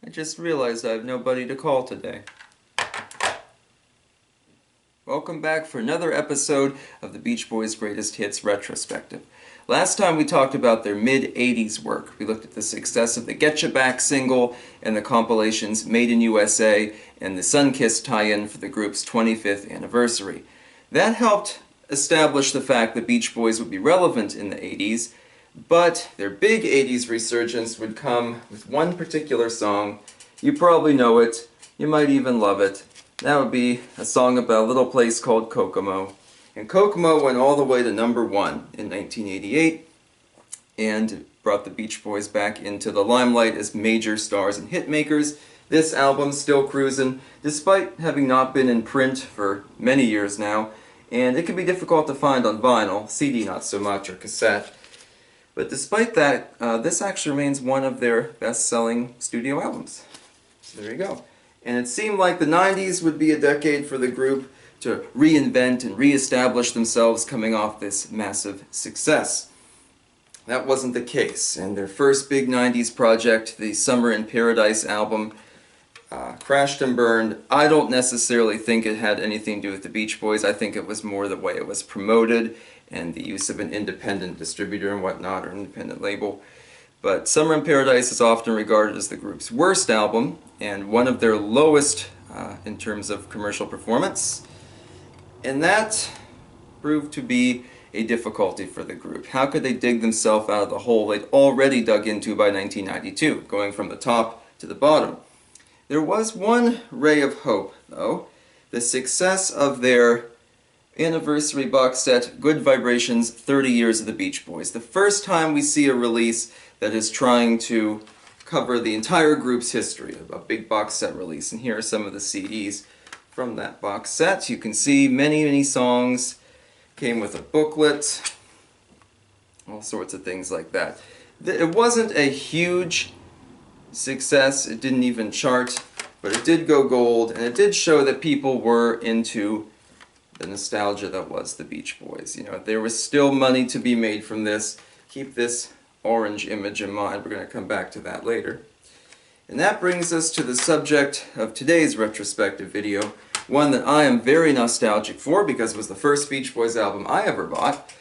I just realized I have nobody to call today. Welcome back for another episode of the Beach Boys' Greatest Hits Retrospective. Last time we talked about their mid-'80s work. We looked at the success of the Getcha Back single and the compilations Made in USA and the Sunkissed tie-in for the group's 25th anniversary. That helped establish the fact that Beach Boys would be relevant in the 80s, but their big 80s resurgence would come with one particular song. You probably know it, you might even love it. That would be a song about a little place called Kokomo. And Kokomo went all the way to #1 in 1988 and brought the Beach Boys back into the limelight as major stars and hitmakers. This album's still cruising, despite having not been in print for many years now, and it can be difficult to find on vinyl, CD not so much, or cassette. But despite that, this actually remains one of their best-selling studio albums. So there you go. And it seemed like the 90s would be a decade for the group to reinvent and reestablish themselves coming off this massive success. That wasn't the case, and their first big 90s project, the Summer in Paradise album, crashed and burned. I don't necessarily think it had anything to do with the Beach Boys. I think it was more the way it was promoted and the use of an independent distributor and whatnot, or independent label. But Summer in Paradise is often regarded as the group's worst album and one of their lowest in terms of commercial performance. And that proved to be a difficulty for the group. How could they dig themselves out of the hole they'd already dug into by 1992, going from the top to the bottom? There was one ray of hope, though. The success of their anniversary box set, Good Vibrations, 30 Years of the Beach Boys. The first time we see a release that is trying to cover the entire group's history, a big box set release. And here are some of the CDs from that box set. You can see many songs, came with a booklet, all sorts of things like that. It wasn't a huge success, it didn't even chart, but it did go gold, and it did show that people were into the nostalgia that was the Beach Boys. You know, there was still money to be made from this. Keep this orange image in mind. We're going to come back to that later. And that brings us to the subject of today's retrospective video, one that I am very nostalgic for because it was the first Beach Boys album I ever bought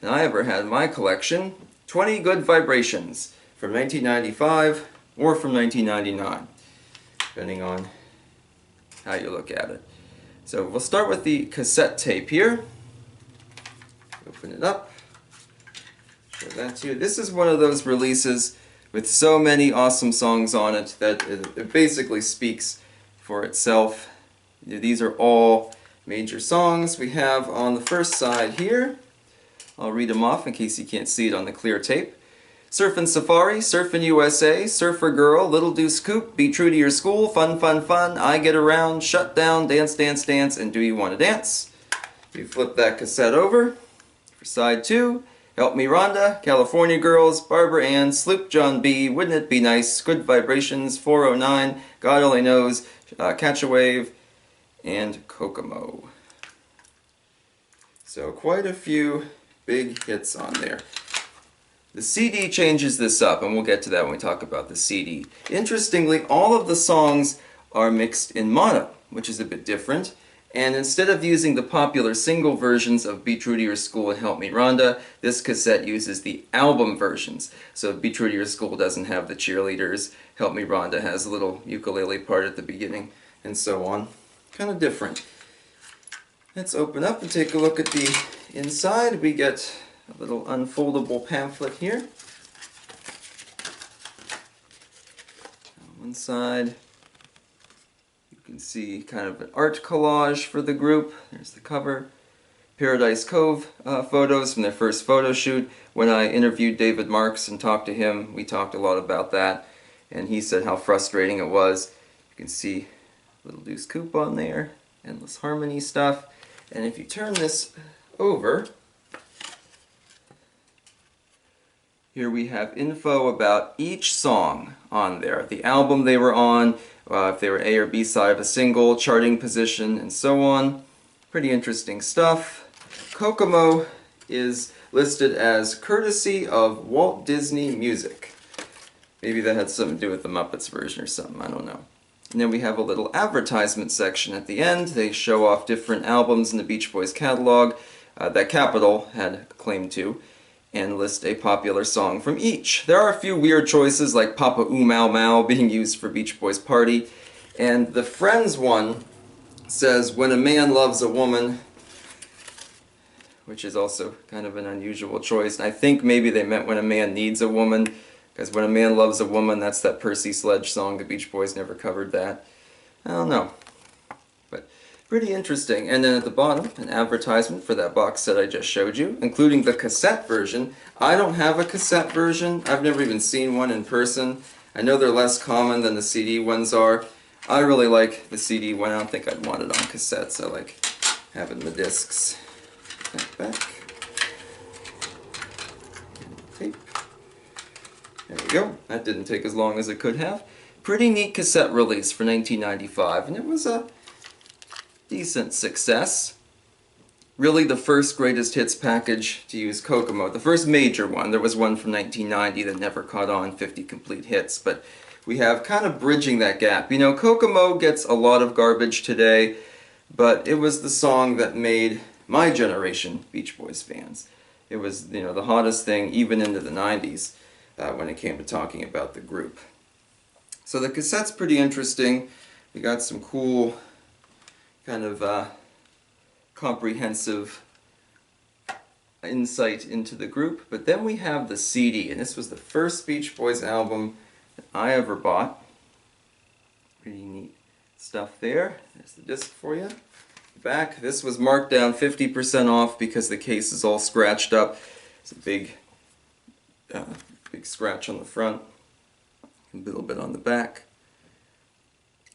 and I ever had in my collection, 20 Good Vibrations from 1995 or from 1999, depending on how you look at it. So we'll start with the cassette tape here. Open it up. Show that to you. This is one of those releases with so many awesome songs on it that it basically speaks for itself. These are all major songs we have on the first side here. I'll read them off in case you can't see it on the clear tape. Surfin' Safari, Surfin' USA, Surfer Girl, Little Deuce Coupe, Be True to Your School, Fun Fun Fun, I Get Around, Shut Down, Dance Dance Dance, and Do You Want to Dance? You flip that cassette over for side 2. Help Me Rhonda, California Girls, Barbara Ann, Sloop John B, Wouldn't It Be Nice, Good Vibrations, 409, God Only Knows, Catch a Wave, and Kokomo. So quite a few big hits on there. The CD changes this up, and we'll get to that when we talk about the CD. Interestingly, all of the songs are mixed in mono, which is a bit different. And instead of using the popular single versions of Be True to Your School and Help Me Rhonda, this cassette uses the album versions. So Be True to Your School doesn't have the cheerleaders, Help Me Rhonda has a little ukulele part at the beginning, and so on. Kind of different. Let's open up and take a look at the inside. We get a little unfoldable pamphlet here. On one side, you can see kind of an art collage for the group. There's the cover. Paradise Cove photos from their first photo shoot. When I interviewed David Marks and talked to him, we talked a lot about that, and he said how frustrating it was. You can see Little Deuce Coupe on there, Endless Harmony stuff, and if you turn this over, here we have info about each song on there, the album they were on, if they were A or B side of a single, charting position, and so on. Pretty interesting stuff. Kokomo is listed as courtesy of Walt Disney Music. Maybe that had something to do with the Muppets version or something, I don't know. And then we have a little advertisement section at the end. They show off different albums in the Beach Boys catalog that Capitol had claimed to, and list a popular song from each. There are a few weird choices, like Papa Ooh Mau Mau being used for Beach Boys Party, and the Friends one says, "When a man loves a woman," which is also kind of an unusual choice. And I think maybe they meant when a man needs a woman, because when a man loves a woman, that's that Percy Sledge song. The Beach Boys never covered that. I don't know. But pretty interesting. And then at the bottom, an advertisement for that box set I just showed you, including the cassette version. I don't have a cassette version. I've never even seen one in person. I know they're less common than the CD ones are. I really like the CD one. I don't think I'd want it on cassette, so I like having the discs. Back. Tape. There we go. That didn't take as long as it could have. Pretty neat cassette release for 1995, and it was a decent success. Really the first greatest hits package to use Kokomo. The first major one. There was one from 1990 that never caught on, 50 complete hits, but we have kind of bridging that gap. You know, Kokomo gets a lot of garbage today, but it was the song that made my generation Beach Boys fans. It was, you know, the hottest thing even into the 90s when it came to talking about the group. So the cassette's pretty interesting. We got some cool kind of comprehensive insight into the group. But then we have the CD, and this was the first Beach Boys album that I ever bought. Pretty neat stuff there. There's the disc for you. Back, this was marked down 50% off because the case is all scratched up. It's a big scratch on the front, a little bit on the back.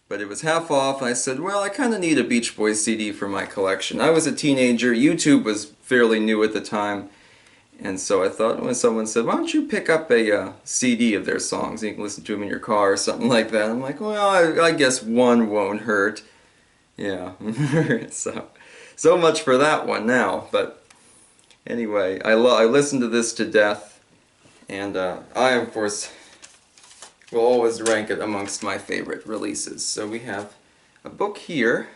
But it was half off. I said, well, I kind of need a Beach Boys CD for my collection. I was a teenager. YouTube was fairly new at the time. And so I thought, when someone said, why don't you pick up a CD of their songs and you can listen to them in your car or something like that. I'm like, well, I guess one won't hurt. Yeah, so much for that one now. But anyway, I listened to this to death, and I, of course, will always rank it amongst my favorite releases. So we have a book here.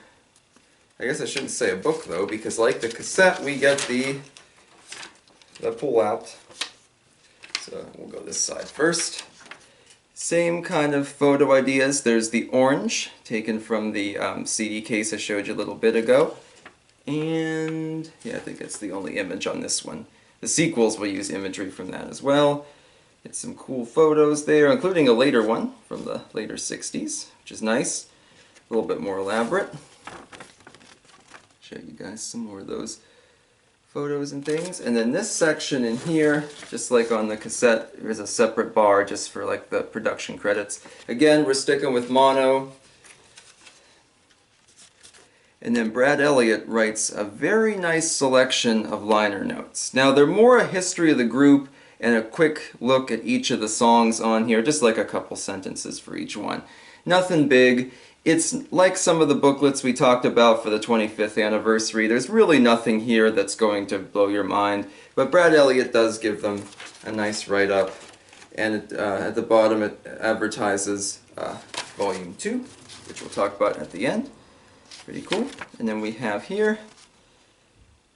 I guess I shouldn't say a book, though, because like the cassette, we get the pull-out. So we'll go this side first. Same kind of photo ideas. There's the orange, taken from the CD case I showed you a little bit ago. And yeah, I think it's the only image on this one. The sequels will use imagery from that as well. Get some cool photos there, including a later one from the later 60s, which is nice. A little bit more elaborate. Show you guys some more of those photos and things. And then this section in here, just like on the cassette, there's a separate bar just for like the production credits. Again, we're sticking with mono. And then Brad Elliott writes a very nice selection of liner notes. Now they're more a history of the group and a quick look at each of the songs on here, just like a couple sentences for each one. Nothing big. It's like some of the booklets we talked about for the 25th anniversary. There's really nothing here that's going to blow your mind, but Brad Elliott does give them a nice write-up. And at the bottom it advertises Volume 2, which we'll talk about at the end. Pretty cool. And then we have here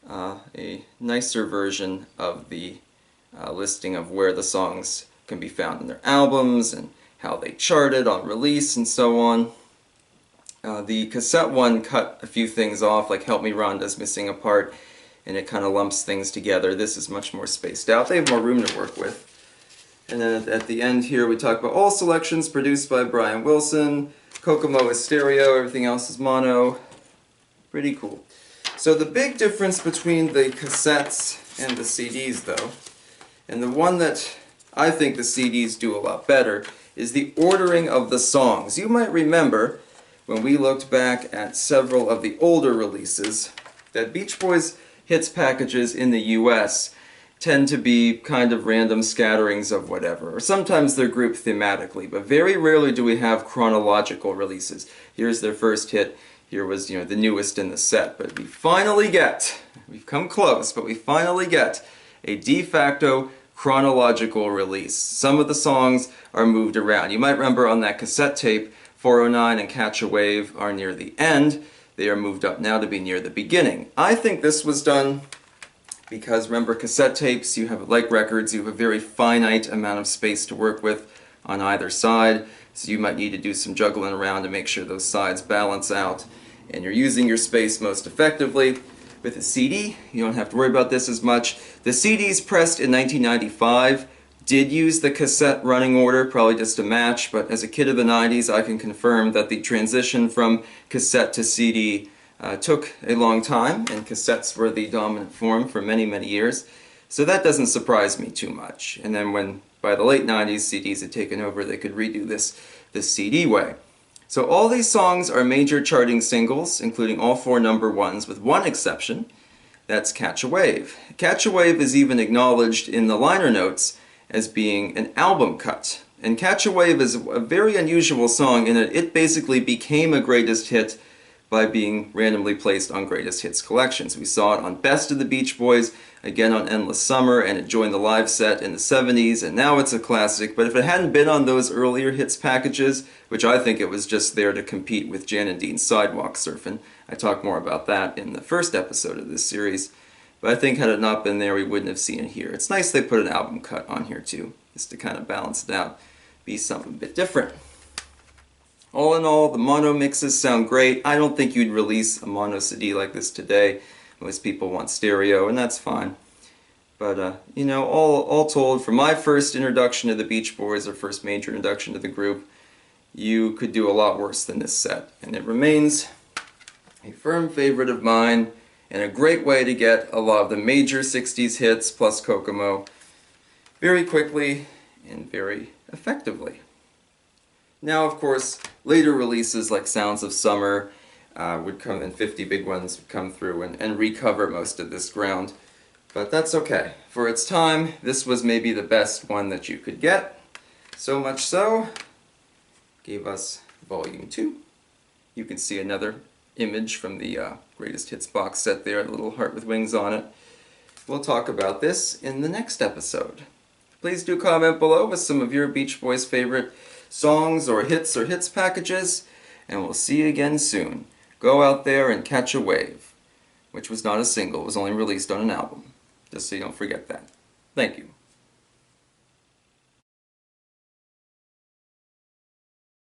a nicer version of the listing of where the songs can be found in their albums and how they charted on release and so on. The cassette one cut a few things off, like Help Me Rhonda's missing a part, and it kind of lumps things together. This is much more spaced out. They have more room to work with. And then at the end here we talk about all selections produced by Brian Wilson. Kokomo is stereo, everything else is mono. Pretty cool. So the big difference between the cassettes and the CDs, though, and the one that I think the CDs do a lot better, is the ordering of the songs. You might remember when we looked back at several of the older releases that Beach Boys hits packages in the US tend to be kind of random scatterings of whatever, or sometimes they're grouped thematically, but very rarely do we have chronological releases. Here's their first hit, here was, you know, the newest in the set, but we finally get, we've come close, but we finally get a de facto chronological release. Some of the songs are moved around. You might remember on that cassette tape, 409 and Catch a Wave are near the end. They are moved up now to be near the beginning. I think this was done because, remember, cassette tapes, you have, like records, you have a very finite amount of space to work with on either side, so you might need to do some juggling around to make sure those sides balance out, and you're using your space most effectively. With a CD, you don't have to worry about this as much. The CDs pressed in 1995 did use the cassette running order, probably just to match, but as a kid of the 90s, I can confirm that the transition from cassette to CD took a long time, and cassettes were the dominant form for many, many years. So that doesn't surprise me too much. And then when, by the late 90s, CDs had taken over, they could redo this the CD way. So all these songs are major charting singles, including all 4 number ones, with one exception. That's Catch a Wave. Catch a Wave is even acknowledged in the liner notes as being an album cut. And Catch a Wave is a very unusual song in that it basically became a greatest hit by being randomly placed on greatest hits collections. We saw it on Best of the Beach Boys, again on Endless Summer, and it joined the live set in the 70s, and now it's a classic. But if it hadn't been on those earlier hits packages, which I think it was just there to compete with Jan and Dean's Sidewalk Surfin', I talk more about that in the first episode of this series, but I think had it not been there, we wouldn't have seen it here. It's nice they put an album cut on here too, just to kind of balance it out, be something a bit different. All in all, the mono mixes sound great. I don't think you'd release a mono CD like this today. Most people want stereo, and that's fine. But, you know, all told, for my first introduction to the Beach Boys, or first major introduction to the group, you could do a lot worse than this set. And it remains a firm favorite of mine, and a great way to get a lot of the major 60s hits, plus Kokomo, very quickly and very effectively. Now, of course, later releases like Sounds of Summer would come, and 50 Big Ones would come through and recover most of this ground. But that's okay. For its time, this was maybe the best one that you could get. So much so, gave us Volume 2. You can see another image from the Greatest Hits box set there, a little heart with wings on it. We'll talk about this in the next episode. Please do comment below with some of your Beach Boys favorite songs or hits packages, and we'll see you again soon. Go out there and catch a wave, which was not a single, it was only released on an album, just so you don't forget that. Thank you.